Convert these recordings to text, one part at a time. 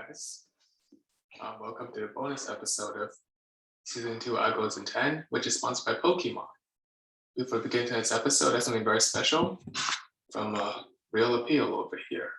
guys. Welcome to the bonus episode of Season 2 Algos in 10, which is sponsored by Pokemon. Before we begin tonight's episode, I have something very special from Real Appeal over here.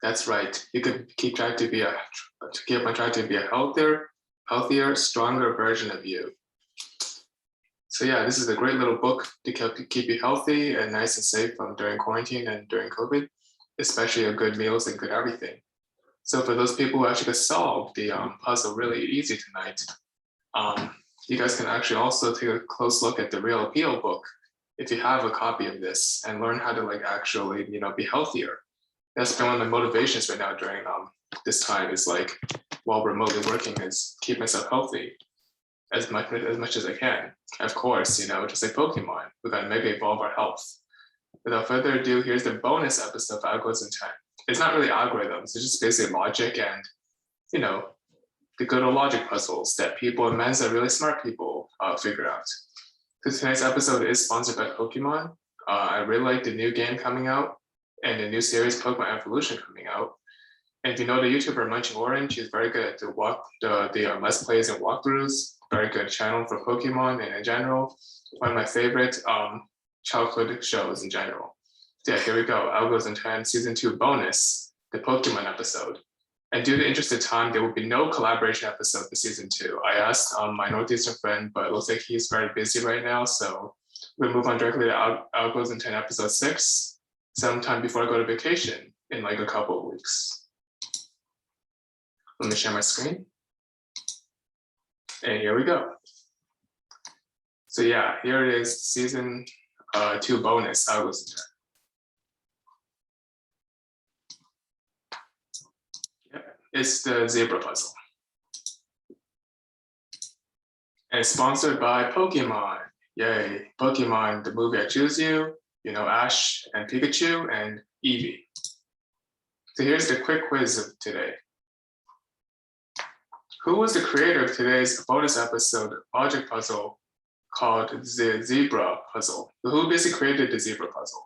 That's right, you can keep on trying to be a healthier, stronger version of you. So yeah, this is a great little book to keep you healthy and nice and safe during quarantine and during COVID, especially a good meals and good everything. So for those people who actually could solve the puzzle really easy tonight, you guys can actually also take a close look at the Real Appeal book if you have a copy of this and learn how to actually be healthier. That's been one of my motivations right now during this time is while remotely working is keep myself healthy as much as I can. Of course, just like Pokemon, we gotta mega evolve our health. Without further ado, here's the bonus episode of Algos in 10. It's not really algorithms, it's just basically logic and, the good old logic puzzles that people in Mensa, really smart people, figure out. So tonight's episode is sponsored by Pokemon. I really like the new game coming out and the new series Pokemon Evolution coming out. And if you know the YouTuber Munching Orange, he's very good at the Let's Plays and walkthroughs. Very good channel for Pokemon and in general. One of my favorite childhood shows in general. Yeah, here we go. Algos in 10 Season 2 bonus, the Pokemon episode. And due to interest of time, there will be no collaboration episode for Season 2. I asked my Northeastern friend, but it looks like he's very busy right now. So we'll move on directly to Algos in 10 episode 6, sometime before I go to vacation in a couple of weeks. Let me share my screen. And here we go. So yeah, here it is, Season 2 bonus, Algos in 10. It's the zebra puzzle. And it's sponsored by Pokemon. Yay, Pokemon, the movie I Choose You, Ash and Pikachu and Eevee. So here's the quick quiz of today. Who was the creator of today's bonus episode logic puzzle called the zebra puzzle? So who basically created the zebra puzzle?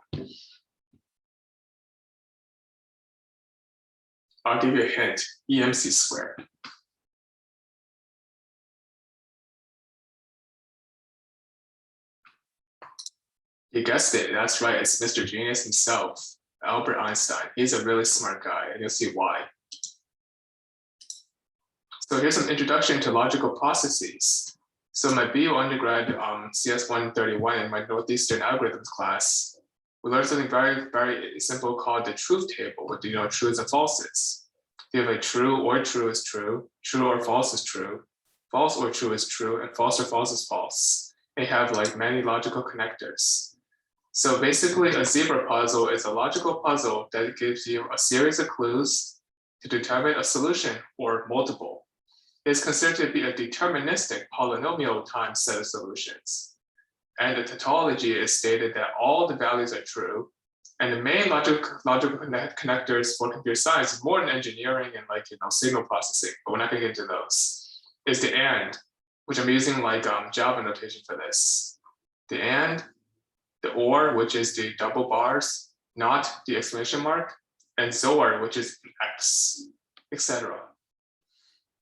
I'll give you a hint, EMC squared. You guessed it, that's right, it's Mr. Genius himself, Albert Einstein. He's a really smart guy, and you'll see why. So here's some introduction to logical processes. So my BU undergrad CS 131 in my Northeastern algorithms class, we learned something very, very simple called the truth table with truths and falses. You have true or true is true or false is true, false or true is true, and false or false is false. They have many logical connectors. So basically a zebra puzzle is a logical puzzle that gives you a series of clues to determine a solution or multiple. It's considered to be a deterministic polynomial time set of solutions. And the tautology is stated that all the values are true. And the main logical connectors for computer science, more than engineering and signal processing, but we're not going to get into those, is the AND, which I'm using Java notation for this. The AND, the OR, which is the double bars, not the exclamation mark, and XOR, which is X, etc.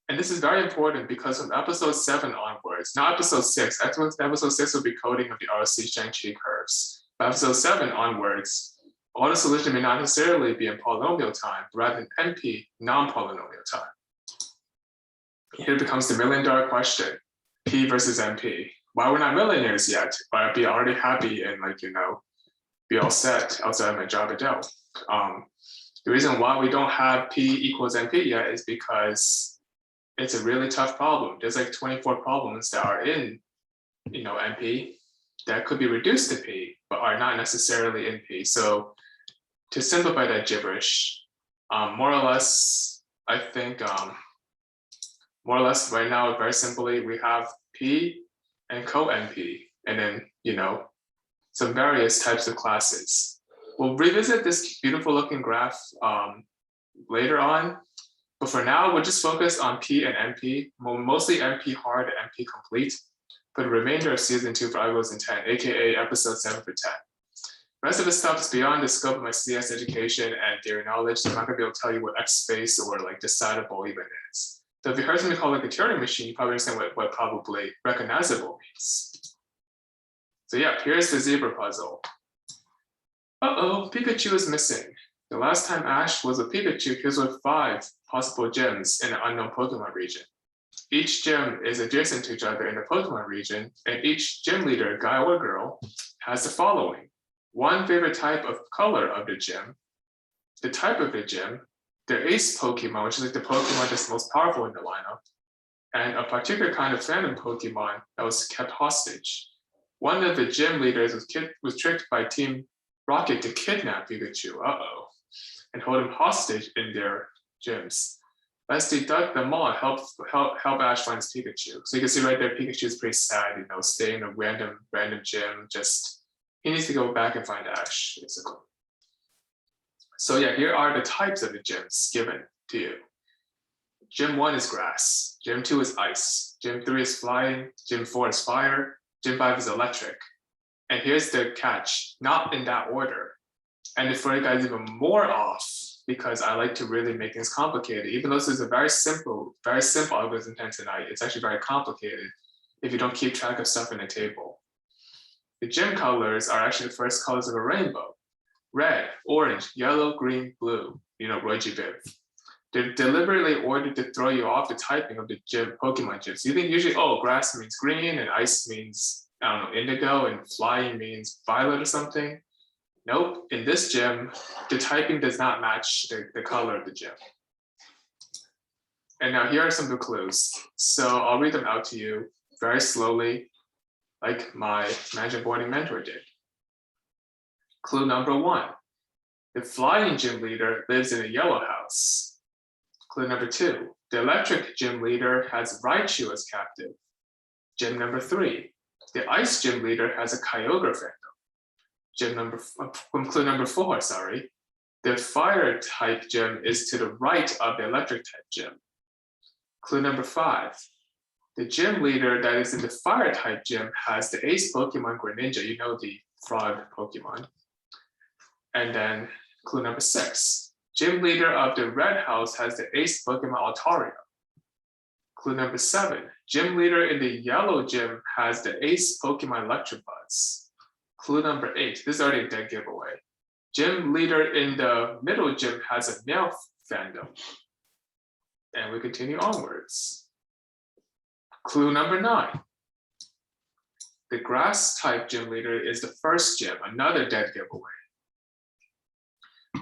And this is very important because from episode 7 onwards, not episode 6, episode 6 will be coding of the RC Shang-Chi curves. But episode 7 onwards, all the solution may not necessarily be in polynomial time, but rather in NP, non-polynomial time. Here becomes the million-dollar question, P versus NP. Why we're not millionaires yet, but I'd be already happy and be all set outside of my job at Dell. The reason why we don't have P equals NP yet is because it's a really tough problem. There's 24 problems that are in, NP that could be reduced to P, but are not necessarily in P. So to simplify that gibberish, more or less, I think, more or less right now, very simply, we have P and co-NP, and then, some various types of classes. We'll revisit this beautiful looking graph later on, but for now, we'll just focus on P and NP, mostly NP hard and NP complete, for the remainder of Season 2 for Algos in 10, aka episode 7 for 10. Rest of the stuff is beyond the scope of my CS education and theory knowledge, so I'm not gonna be able to tell you what X space or like decidable even is. So if you heard something called like a Turing machine, you probably understand what probably recognizable means. So yeah, here's the zebra puzzle. Uh-oh, Pikachu is missing. The last time Ash was with Pikachu, he was with 5 possible gems in the unknown Pokemon region. Each gem is adjacent to each other in the Pokemon region, and each gym leader, guy or girl, has the following: 1 favorite type of color of the gym, the type of the gym, their ace Pokemon, which is like the Pokemon that's most powerful in the lineup, and a particular kind of phantom Pokemon that was kept hostage. One of the gym leaders was tricked by Team Rocket to kidnap Pikachu, and hold him hostage in their gyms. Let's deduct them all and help Ash find his Pikachu. So you can see right there, Pikachu is pretty sad, staying in a random gym. He needs to go back and find Ash, basically. So yeah, here are the types of the gyms given to you. Gym 1 is grass. Gym 2 is ice. Gym 3 is flying. Gym 4 is fire. Gym 5 is electric. And here's the catch, not in that order. And for you guys even more off, because I like to really make things complicated, even though this is a very simple algorithm tonight, it's actually very complicated if you don't keep track of stuff in a table. The gym colors are actually the first colors of a rainbow: red, orange, yellow, green, blue. Roy-G Biv. They're deliberately ordered to throw you off the typing of the gym, Pokemon gyms. You think usually, grass means green and ice means, indigo, and flying means violet or something. Nope, in this gym, the typing does not match the color of the gym. And now here are some of the clues. So I'll read them out to you very slowly, like my Magic Boarding mentor did. Clue number 1, the flying gym leader lives in a yellow house. Clue number 2, the electric gym leader has Raichu as captive. Gym number 3, the ice gym leader has a Kyogre fandom. Clue number 4, the fire type gym is to the right of the electric type gym. Clue number 5, the gym leader that is in the fire type gym has the ace Pokemon Greninja, the frog Pokemon. And then clue number 6, gym leader of the red house has the ace Pokemon Altaria. Clue number 7, gym leader in the yellow gym has the ace Pokemon Electabuzz. Clue number 8, this is already a dead giveaway. Gym leader in the middle gym has a Meowth fandom. And we continue onwards. Clue number 9, the grass type gym leader is the first gym, another dead giveaway.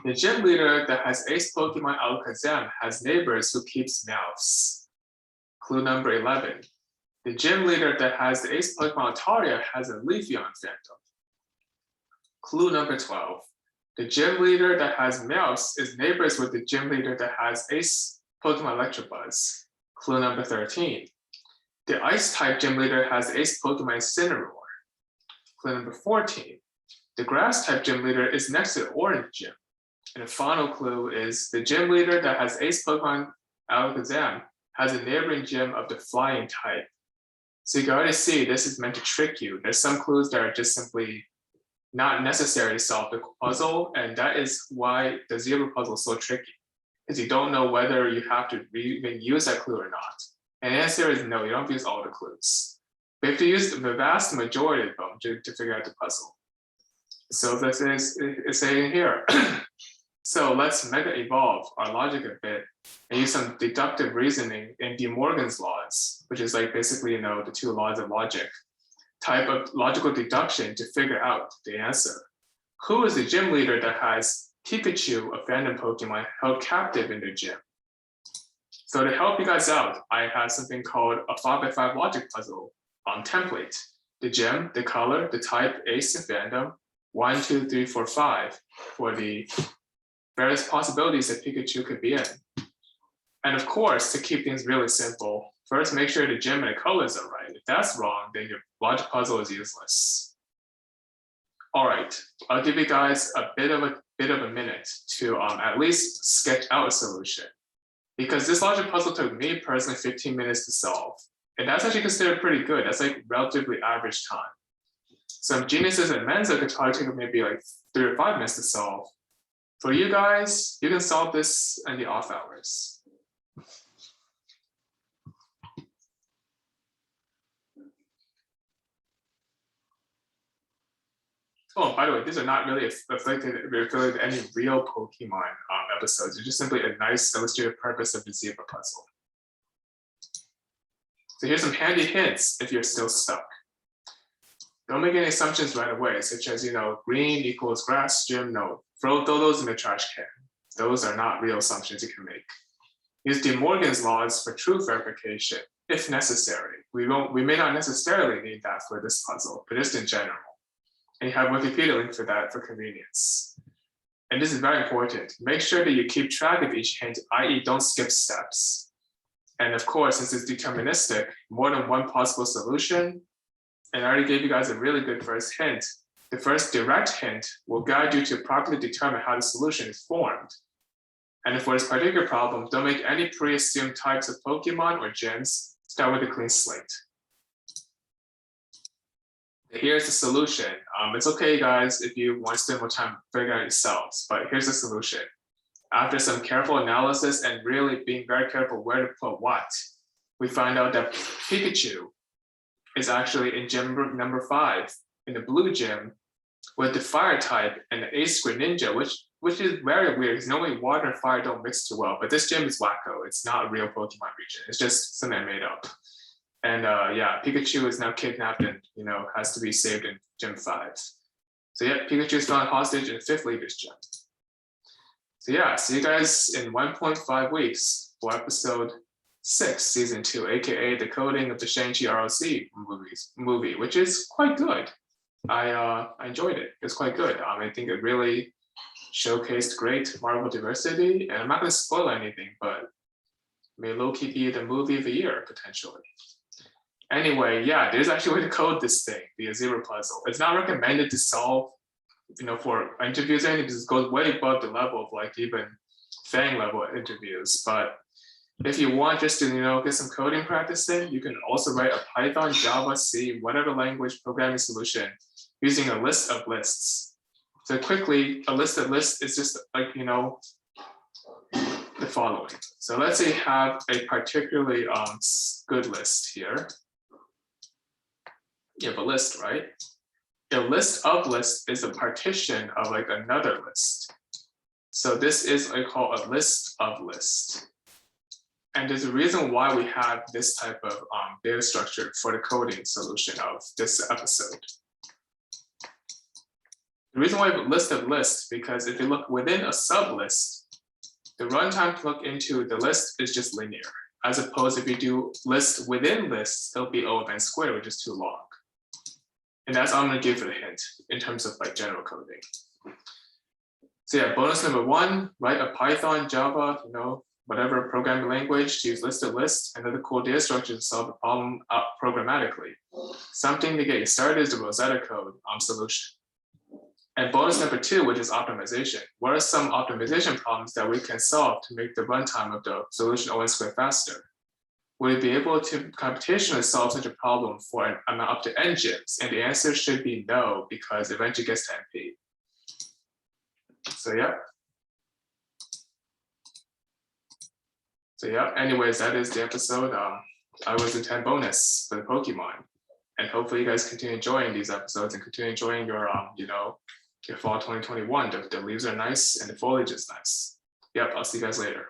The gym leader that has ace Pokemon Alakazam has neighbors who keeps Meowths. Clue number 11, the gym leader that has the ace Pokemon Altaria has a Leafeon fandom. Clue number 12, the gym leader that has Meowth is neighbors with the gym leader that has ace Pokemon Electabuzz. Clue number 13, the ice type gym leader has ace Pokemon Incineroar. Clue number 14, the grass type gym leader is next to the orange gym. And the final clue is the gym leader that has ace Pokemon Alakazam has a neighboring gym of the flying type. So you can already see this is meant to trick you. There's some clues that are just simply not necessary to solve the puzzle, and that is why the zebra puzzle is so tricky, because you don't know whether you have to even use that clue or not. And the answer is no, you don't have to use all the clues. But you have to use the vast majority of them to figure out the puzzle. So this is saying here. So let's mega evolve our logic a bit and use some deductive reasoning in De Morgan's laws, which is like basically, the 2 laws of logic, type of logical deduction to figure out the answer. Who is the gym leader that has Pikachu, a fandom Pokemon, held captive in their gym? So to help you guys out, I have something called a 5x5 logic puzzle template. The gym, the color, the type, ace, and fandom, 1, 2, 3, 4, 5 for the various possibilities that Pikachu could be in. And of course, to keep things really simple, first make sure the gym and the colors are right. If that's wrong, then your logic puzzle is useless. All right, I'll give you guys a bit of a minute to at least sketch out a solution, because this logic puzzle took me personally 15 minutes to solve. And that's actually considered pretty good. That's like relatively average time. Some geniuses at Mensa could probably take maybe like 3 or 5 minutes to solve. For you guys, you can solve this in the off hours. Oh, by the way, these are not really affiliated to any real Pokemon episodes. They're just simply a nice illustrative purpose of the zebra puzzle. So here's some handy hints if you're still stuck. Don't make any assumptions right away, such as, green equals grass gym. No, throw those in the trash can. Those are not real assumptions you can make. Use De Morgan's laws for truth verification, if necessary. We may not necessarily need that for this puzzle, but just in general. And you have Wikipedia link for that for convenience. And this is very important. Make sure that you keep track of each hint, i.e. don't skip steps. And of course, since it's deterministic, more than one possible solution. And I already gave you guys a really good first hint. The first direct hint will guide you to properly determine how the solution is formed. And for this particular problem, don't make any pre-assumed types of Pokemon or gyms. Start with a clean slate. Here's the solution. It's okay, guys, if you want to spend more time figuring out yourselves, but here's the solution. After some careful analysis and really being very careful where to put what, we find out that Pikachu is actually in gym number 5 in the blue gym with the fire type and the Ace Greninja, which is very weird because normally water and fire don't mix too well, but this gym is wacko. It's not a real Pokemon region. It's just something I made up. And yeah, Pikachu is now kidnapped and has to be saved in gym 5. So yeah, Pikachu is found hostage in 5th Leader's gym. So yeah, see you guys in 1.5 weeks for episode 6, season 2, aka the coding of the Shang-Chi ROC movie, which is quite good. I enjoyed it. It's quite good. I think it really showcased great Marvel diversity, and I'm not going to spoil anything, but may low-key be the movie of the year potentially. Anyway, yeah, there's actually a way to code this thing, the zebra puzzle. It's not recommended to solve, for interviews or anything, because it goes way above the level of like even FANG level interviews. But if you want just to, get some coding practice in, you can also write a Python, Java, C, whatever language programming solution using a list of lists. So quickly, a list of lists is just like, the following. So let's say you have a particularly good list here. You have a list, right? A list of lists is a partition of like another list. So this is what I call a list of lists. And there's a reason why we have this type of data structure for the coding solution of this episode. The reason why we have a list of lists, because if you look within a sublist, the runtime to look into the list is just linear. As opposed if you do list within lists, it'll be O of n squared, which is too long. And that's all I'm going to give for the hint in terms of like general coding. So yeah, bonus number 1, write a Python, Java, whatever programming language to use list of lists. Another cool data structure to solve the problem programmatically. Something to get you started is the Rosetta code solution. And bonus number 2, which is optimization. What are some optimization problems that we can solve to make the runtime of the solution O(n) squared faster? Would we be able to computationally solve such a problem for an amount up to n gyms? And the answer should be no, because it eventually gets to NP. So yeah. Anyways, that is the episode. I was in 10 bonus for the Pokemon. And hopefully you guys continue enjoying these episodes and continue enjoying your your fall 2021. The leaves are nice and the foliage is nice. Yep, I'll see you guys later.